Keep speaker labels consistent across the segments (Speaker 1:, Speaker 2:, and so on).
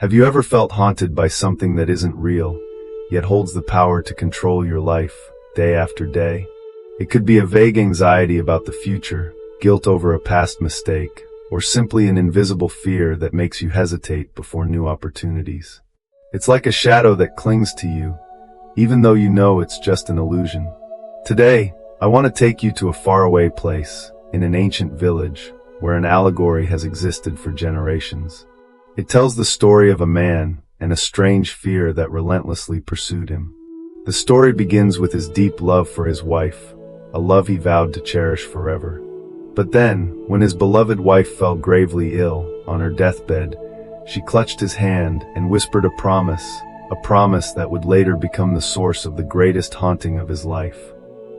Speaker 1: Have you ever felt haunted by something that isn't real, yet holds the power to control your life, day after day? It could be a vague anxiety about the future, guilt over a past mistake, or simply an invisible fear that makes you hesitate before new opportunities. It's like a shadow that clings to you, even though you know it's just an illusion. Today, I want to take you to a faraway place, in an ancient village, where an allegory has existed for generations. It tells the story of a man and a strange fear that relentlessly pursued him. The story begins with his deep love for his wife, a love he vowed to cherish forever. But then, when his beloved wife fell gravely ill on her deathbed, she clutched his hand and whispered a promise that would later become the source of the greatest haunting of his life.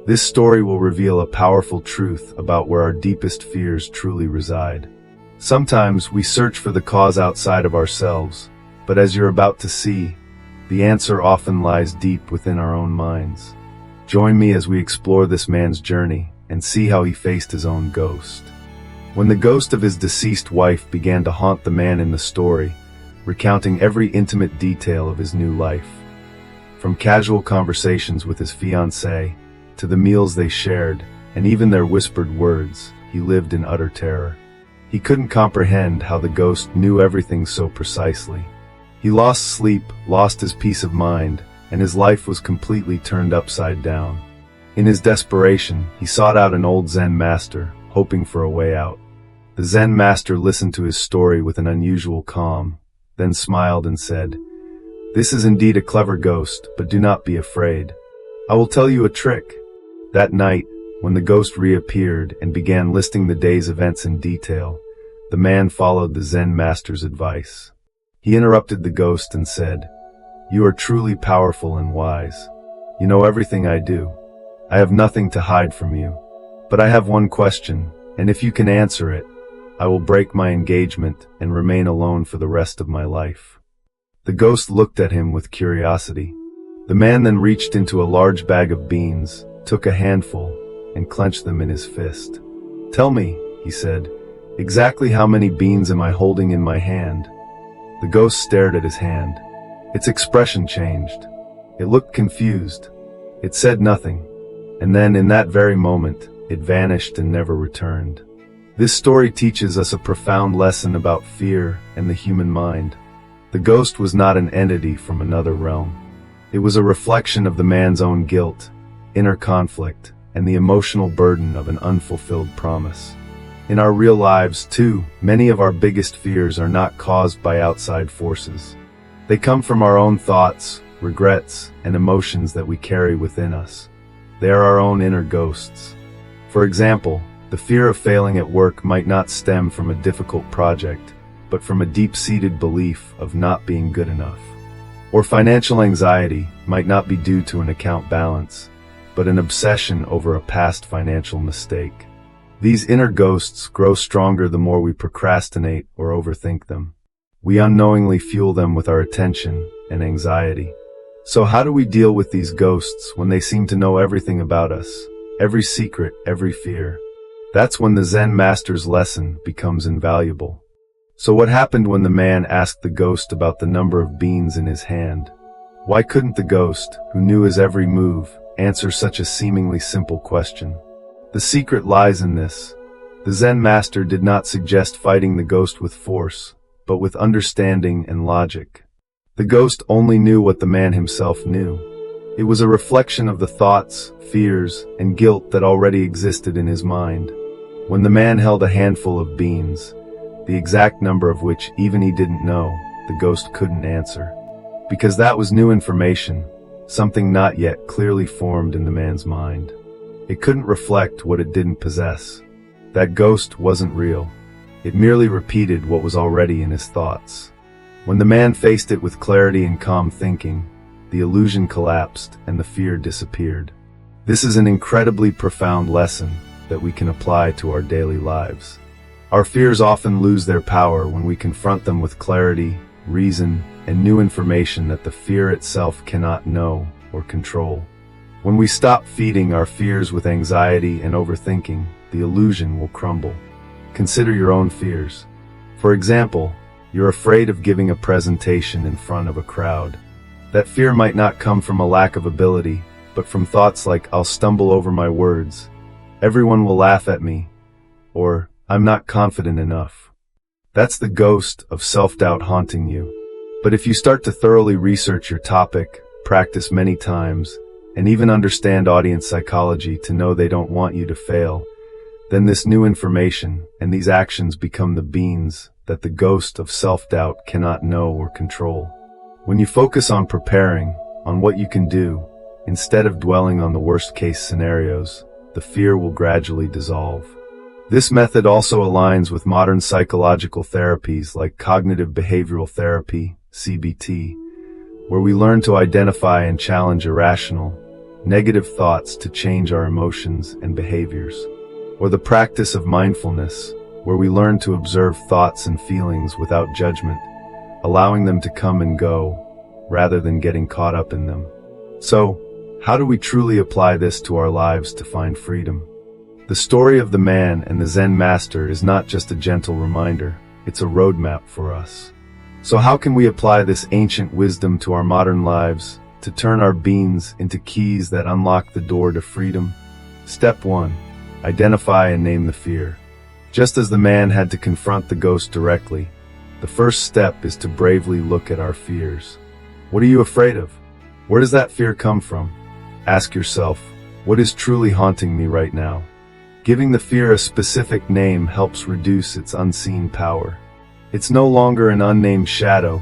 Speaker 1: This story will reveal a powerful truth about where our deepest fears truly reside. Sometimes we search for the cause outside of ourselves, but as you're about to see, the answer often lies deep within our own minds. Join me as we explore this man's journey and see how he faced his own ghost. When the ghost of his deceased wife began to haunt the man in the story, recounting every intimate detail of his new life, from casual conversations with his fiancée, to the meals they shared, and even their whispered words, he lived in utter terror. He couldn't comprehend how the ghost knew everything so precisely. He lost sleep, lost his peace of mind, and his life was completely turned upside down. In his desperation, he sought out an old Zen master, hoping for a way out. The Zen master listened to his story with an unusual calm, then smiled and said, "This is indeed a clever ghost, but do not be afraid. I will tell you a trick." That night, when the ghost reappeared and began listing the day's events in detail, the man followed the Zen master's advice. He interrupted the ghost and said, "You are truly powerful and wise. You know everything I do. I have nothing to hide from you. But I have one question, and if you can answer it, I will break my engagement and remain alone for the rest of my life." The ghost looked at him with curiosity. The man then reached into a large bag of beans, took a handful, and clenched them in his fist. "Tell me," he said, "exactly how many beans am I holding in my hand?" The ghost stared at his hand. Its expression changed. It looked confused. It said nothing. And then, in that very moment, it vanished and never returned. This story teaches us a profound lesson about fear and the human mind. The ghost was not an entity from another realm. It was a reflection of the man's own guilt, inner conflict, and the emotional burden of an unfulfilled promise. In our real lives, too, many of our biggest fears are not caused by outside forces. They come from our own thoughts, regrets, and emotions that we carry within us. They are our own inner ghosts. For example, the fear of failing at work might not stem from a difficult project, but from a deep-seated belief of not being good enough. Or financial anxiety might not be due to an account balance, but an obsession over a past financial mistake. These inner ghosts grow stronger the more we procrastinate or overthink them. We unknowingly fuel them with our attention and anxiety. So how do we deal with these ghosts when they seem to know everything about us, every secret, every fear? That's when the Zen master's lesson becomes invaluable. So what happened when the man asked the ghost about the number of beans in his hand? Why couldn't the ghost, who knew his every move, answer such a seemingly simple question? The secret lies in this. The Zen master did not suggest fighting the ghost with force, but with understanding and logic. The ghost only knew what the man himself knew. It was a reflection of the thoughts, fears, and guilt that already existed in his mind. When the man held a handful of beans, the exact number of which even he didn't know, the ghost couldn't answer. Because that was new information, something not yet clearly formed in the man's mind. It couldn't reflect what it didn't possess. That ghost wasn't real. It merely repeated what was already in his thoughts. When the man faced it with clarity and calm thinking, the illusion collapsed and the fear disappeared. This is an incredibly profound lesson that we can apply to our daily lives. Our fears often lose their power when we confront them with clarity, reason, and new information that the fear itself cannot know or control. When we stop feeding our fears with anxiety and overthinking, the illusion will crumble. Consider your own fears. For example, You're afraid of giving a presentation in front of a crowd. That fear might not come from a lack of ability, but from thoughts like, I'll stumble over my words, everyone will laugh at me, or I'm not confident enough. That's the ghost of self-doubt haunting you. But if you start to thoroughly research your topic, practice many times, and even understand audience psychology to know they don't want you to fail, then this new information and these actions become the beans that the ghost of self-doubt cannot know or control. When you focus on preparing, on what you can do, instead of dwelling on the worst-case scenarios, the fear will gradually dissolve. This method also aligns with modern psychological therapies like cognitive behavioral therapy, CBT, where we learn to identify and challenge irrational, negative thoughts to change our emotions and behaviors. Or the practice of mindfulness, where we learn to observe thoughts and feelings without judgment, allowing them to come and go, rather than getting caught up in them. So, how do we truly apply this to our lives to find freedom? The story of the man and the Zen master is not just a gentle reminder, it's a roadmap for us. So how can we apply this ancient wisdom to our modern lives, to turn our beings into keys that unlock the door to freedom? Step 1. Identify and name the fear. Just as the man had to confront the ghost directly, the first step is to bravely look at our fears. What are you afraid of? Where does that fear come from? Ask yourself, what is truly haunting me right now? Giving the fear a specific name helps reduce its unseen power. It's no longer an unnamed shadow,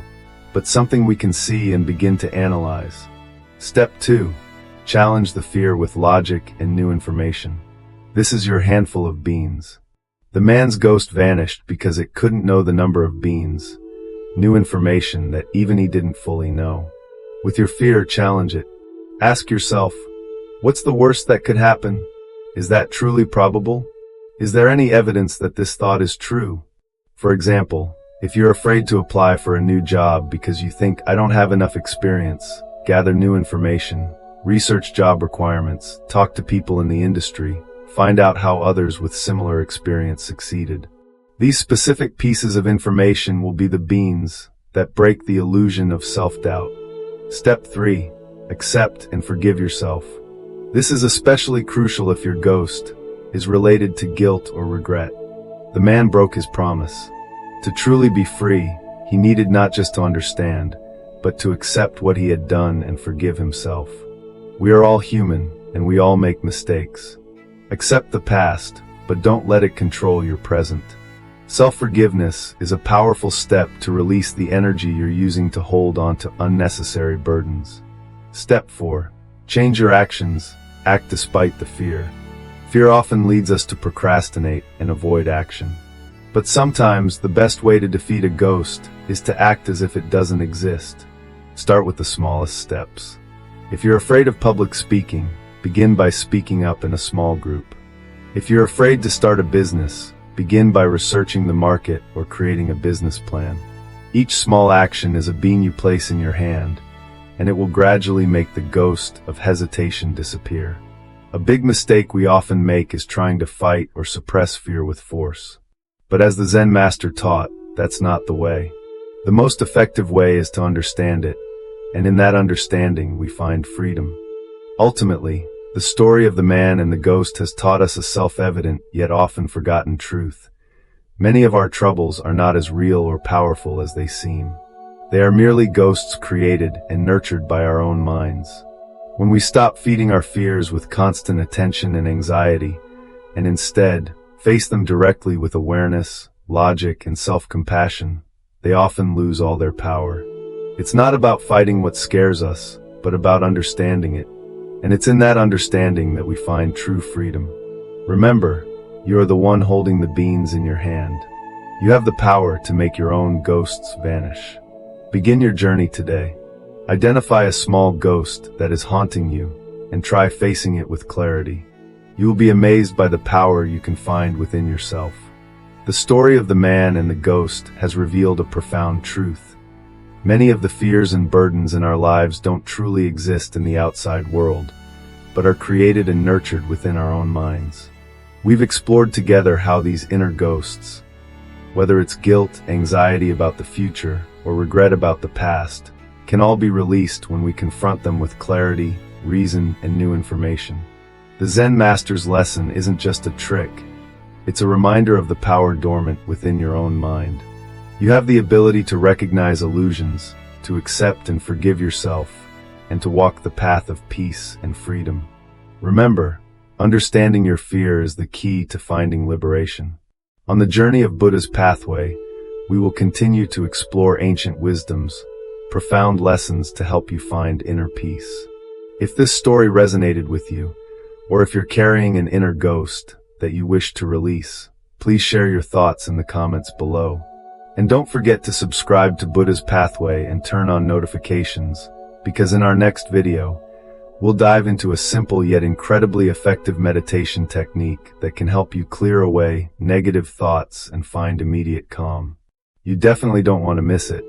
Speaker 1: but something we can see and begin to analyze. Step 2. Challenge the fear with logic and new information. This is your handful of beans. The man's ghost vanished because it couldn't know the number of beans, new information that even he didn't fully know. With your fear, challenge it. Ask yourself, what's the worst that could happen? Is that truly probable? Is there any evidence that this thought is true? For example, if you're afraid to apply for a new job because you think, I don't have enough experience, gather new information, research job requirements, talk to people in the industry, find out how others with similar experience succeeded. These specific pieces of information will be the beans that break the illusion of self-doubt. Step 3. Accept and forgive yourself. This is especially crucial if your ghost is related to guilt or regret. The man broke his promise. To truly be free, he needed not just to understand, but to accept what he had done and forgive himself. We are all human, and we all make mistakes. Accept the past, but don't let it control your present. Self-forgiveness is a powerful step to release the energy you're using to hold on to unnecessary burdens. Step 4. Change your actions. Act despite the fear. Fear often leads us to procrastinate and avoid action. But sometimes the best way to defeat a ghost is to act as if it doesn't exist. Start with the smallest steps. If you're afraid of public speaking, begin by speaking up in a small group. If you're afraid to start a business, begin by researching the market or creating a business plan. Each small action is a bean you place in your hand, and it will gradually make the ghost of hesitation disappear. A big mistake we often make is trying to fight or suppress fear with force. But as the Zen master taught, that's not the way. The most effective way is to understand it, and in that understanding we find freedom. Ultimately, the story of the man and the ghost has taught us a self-evident yet often forgotten truth. Many of our troubles are not as real or powerful as they seem. They are merely ghosts created and nurtured by our own minds. When we stop feeding our fears with constant attention and anxiety, and instead face them directly with awareness, logic, and self-compassion, they often lose all their power. It's not about fighting what scares us, but about understanding it. And it's in that understanding that we find true freedom. Remember, you are the one holding the beans in your hand. You have the power to make your own ghosts vanish. Begin your journey today. Identify a small ghost that is haunting you and try facing it with clarity. You will be amazed by the power you can find within yourself. The story of the man and the ghost has revealed a profound truth. Many of the fears and burdens in our lives don't truly exist in the outside world, but are created and nurtured within our own minds. We've explored together how these inner ghosts, whether it's guilt, anxiety about the future, or regret about the past, can all be released when we confront them with clarity, reason, and new information. The Zen master's lesson isn't just a trick. It's a reminder of the power dormant within your own mind. You have the ability to recognize illusions, to accept and forgive yourself, and to walk the path of peace and freedom. Remember, understanding your fear is the key to finding liberation. On the journey of Buddha's pathway, we will continue to explore ancient wisdoms, profound lessons to help you find inner peace. If this story resonated with you, or if you're carrying an inner ghost that you wish to release, please share your thoughts in the comments below. And don't forget to subscribe to Buddha's Pathway and turn on notifications, because in our next video, we'll dive into a simple yet incredibly effective meditation technique that can help you clear away negative thoughts and find immediate calm. You definitely don't want to miss it.